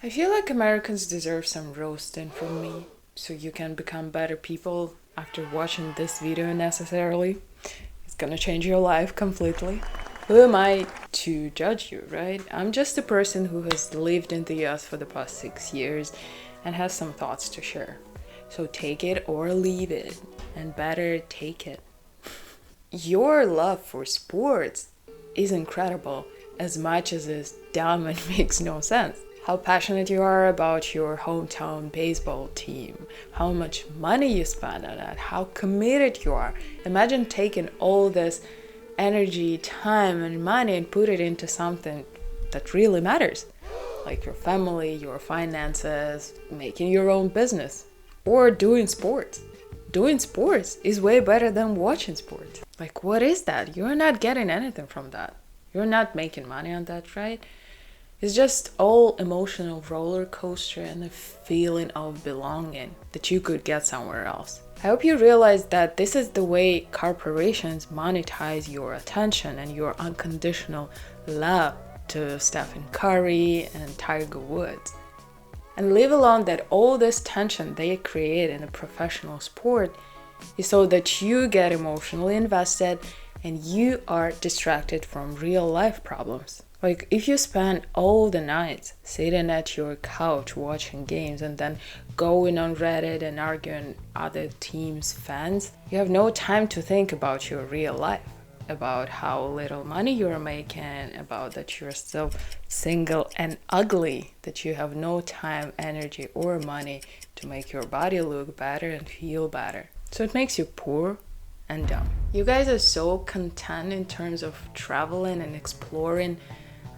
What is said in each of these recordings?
I feel like Americans deserve some roasting from me, so you can become better people after watching this video necessarily. It's gonna change your life completely. Who am I to judge you, right? I'm just a person who has lived in the US for the past 6 years and has some thoughts to share. So take it or leave it, and better take it. Your love for sports is incredible, as much as it's dumb and makes no sense. How passionate you are about your hometown baseball team, how much money you spend on it, how committed you are. Imagine taking all this energy, time, and money and put it into something that really matters, like your family, your finances, making your own business, or doing sports. Doing sports is way better than watching sports. Like, what is that? You're not getting anything from that. You're not making money on that, right? It's just all emotional roller coaster and a feeling of belonging that you could get somewhere else. I hope you realize that this is the way corporations monetize your attention and your unconditional love to Stephen Curry and Tiger Woods. And leave alone that all this tension they create in a professional sport is so that you get emotionally invested and you are distracted from real life problems. Like, if you spend all the nights sitting at your couch watching games and then going on Reddit and arguing other teams' fans, you have no time to think about your real life, about how little money you're making, about that you're still single and ugly, that you have no time, energy, or money to make your body look better and feel better. So it makes you poor and dumb. You guys are so content in terms of traveling and exploring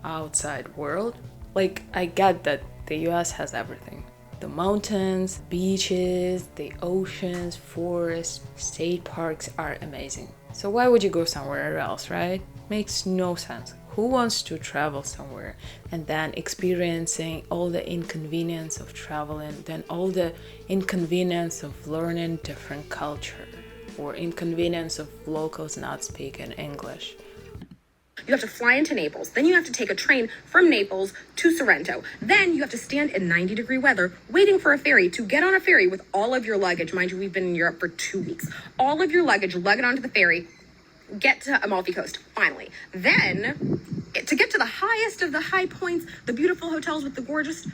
outside world. Like, I get that the US has everything. The mountains, beaches, the oceans, forests, state parks are amazing. So why would you go somewhere else, right? Makes no sense. Who wants to travel somewhere and then experiencing all the inconvenience of traveling, then all the inconvenience of learning different culture, or inconvenience of locals not speaking English? You have to fly into Naples. Then you have to take a train from Naples to Sorrento. Then you have to stand in 90-degree weather waiting for a ferry to get on a ferry with all of your luggage. Mind you, we've been in Europe for 2 weeks. All of your luggage, lug it onto the ferry, get to Amalfi Coast, finally. Then, to get to the highest of the high points, the beautiful hotels with the gorgeous,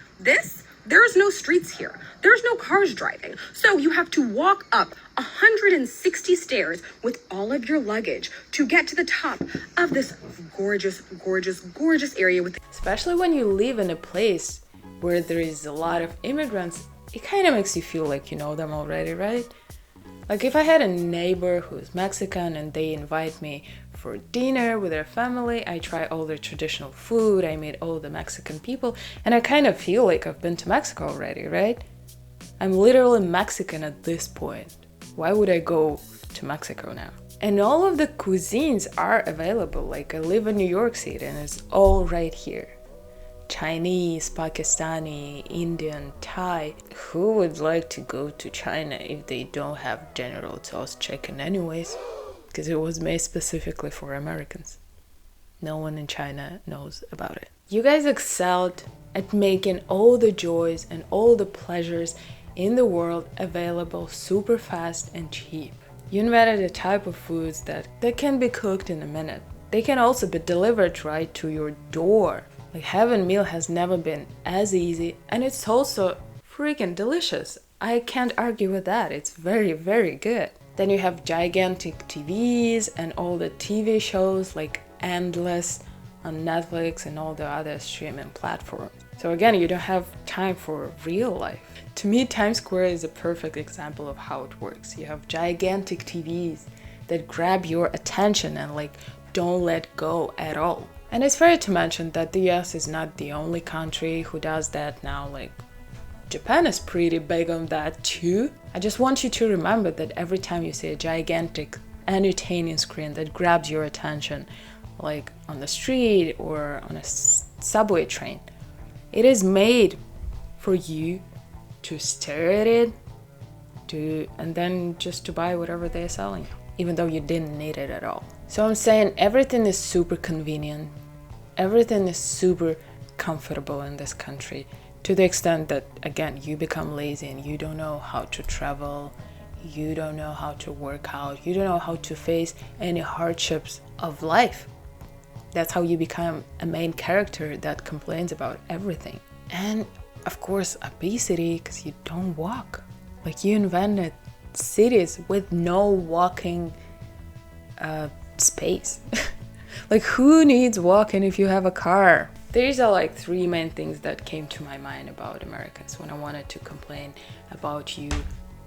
there's no streets here. There's no cars driving. So you have to walk up 160 stairs with all of your luggage to get to the top of this gorgeous, gorgeous, gorgeous area with. Especially when you live in a place where there is a lot of immigrants, it kind of makes you feel like you know them already, right? Like, if I had a neighbor who's Mexican and they invite me for dinner with their family, I try all their traditional food, I meet all the Mexican people, and I kind of feel like I've been to Mexico already, right? I'm literally Mexican at this point. Why would I go to Mexico now? And all of the cuisines are available. Like, I live in New York City and it's all right here. Chinese, Pakistani, Indian, Thai. Who would like to go to China if they don't have General Tso's chicken anyways? Because it was made specifically for Americans. No one in China knows about it. You guys excelled at making all the joys and all the pleasures in the world available super fast and cheap. You invented a type of foods that can be cooked in a minute. They can also be delivered right to your door. Like, having meal has never been as easy, and it's also freaking delicious. I can't argue with that. It's very, very good. Then you have gigantic TVs and all the TV shows like Endless on Netflix and all the other streaming platforms. So again, you don't have time for real life. To me, Times Square is a perfect example of how it works. You have gigantic TVs that grab your attention and like don't let go at all. And it's fair to mention that the US is not the only country who does that now. Like, Japan is pretty big on that too. I just want you to remember that every time you see a gigantic entertaining screen that grabs your attention, like on the street or on a subway train, it is made for you to stare at it, and then just to buy whatever they're selling, even though you didn't need it at all. So I'm saying everything is super convenient. Everything is super comfortable in this country. To the extent that, again, you become lazy and you don't know how to travel, you don't know how to work out, you don't know how to face any hardships of life. That's how you become a main character that complains about everything. And of course, obesity, because you don't walk. Like, you invented cities with no walking space. Like, who needs walking if you have a car? These are like 3 main things that came to my mind about Americans when I wanted to complain about you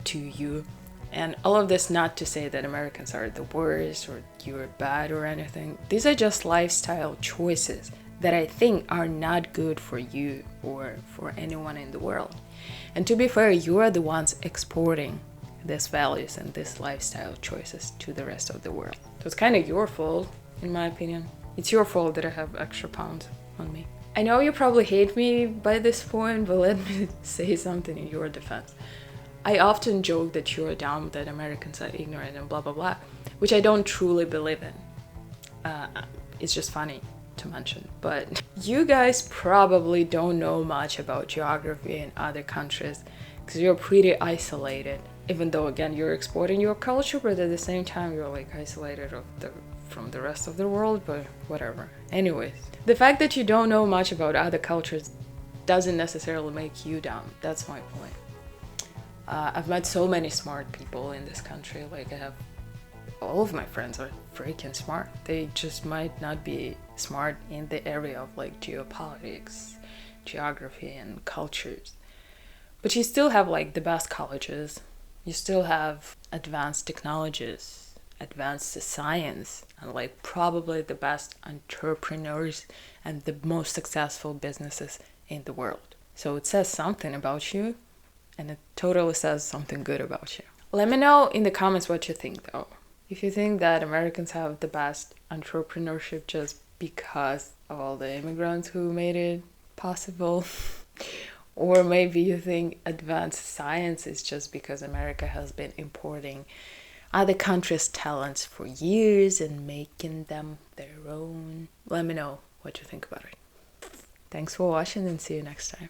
to you. And all of this not to say that Americans are the worst or you're bad or anything. These are just lifestyle choices that I think are not good for you or for anyone in the world. And to be fair, you are the ones exporting these values and these lifestyle choices to the rest of the world. So it's kind of your fault, in my opinion. It's your fault that I have extra pounds on me. I know you probably hate me by this point, but let me say something in your defense. I often joke that you're dumb, that Americans are ignorant and blah blah blah, which I don't truly believe in. It's just funny to mention. But you guys probably don't know much about geography in other countries because you're pretty isolated. Even though, again, you're exporting your culture, but at the same time you're like isolated from the rest of the world, but whatever. Anyways, the fact that you don't know much about other cultures doesn't necessarily make you dumb. That's my point. I've met so many smart people in this country. Like, I have all of my friends are freaking smart. They just might not be smart in the area of like geopolitics, geography, and cultures. But you still have like the best colleges. You still have advanced technologies, advanced science, and like probably the best entrepreneurs and the most successful businesses in the world. So it says something about you, and it totally says something good about you. Let me know in the comments what you think though. If you think that Americans have the best entrepreneurship just because of all the immigrants who made it possible, or maybe you think advanced science is just because America has been importing other countries' talents for years and making them their own. Let me know what you think about it. Thanks for watching and see you next time.